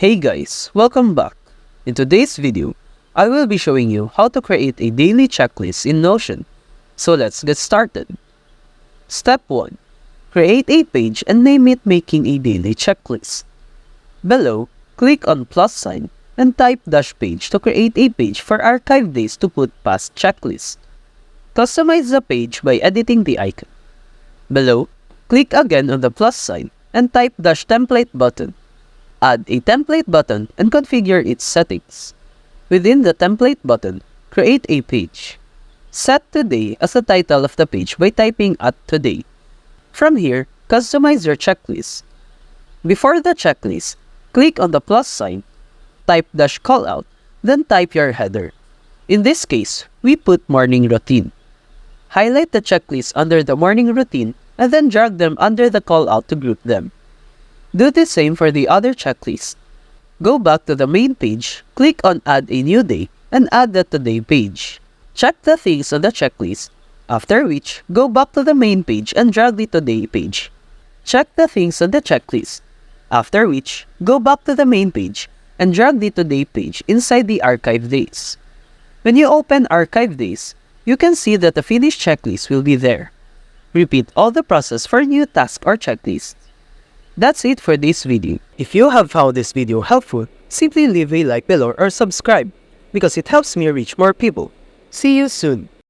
Hey guys, welcome back. In today's video, I will be showing you how to create a daily checklist in Notion. So let's get started. Step 1. Create a page and name it Making a Daily Checklist. Below, click on plus sign and type dash page to create a page for archive days to put past checklists. Customize the page by editing the icon. Below, click again on the plus sign and type dash template button. Add a template button and configure its settings. Within the template button, create a page. Set today as the title of the page by typing @today. From here, customize your checklist. Before the checklist, click on the plus sign, type dash callout, then type your header. In this case, we put morning routine. Highlight the checklist under the morning routine and then drag them under the callout to group them. Do the same for the other checklist. Go back to the main page, click on Add a New Day, and add the Today page. Check the things on the checklist, after which, go back to the main page and drag the Today page. Check the things on the checklist, after which, go back to the main page and drag the Today page inside the Archive Days. When you open Archive Days, you can see that the finished checklist will be there. Repeat all the process for new tasks or checklists. That's it for this video. If you have found this video helpful, simply leave a like below or subscribe because it helps me reach more people. See you soon!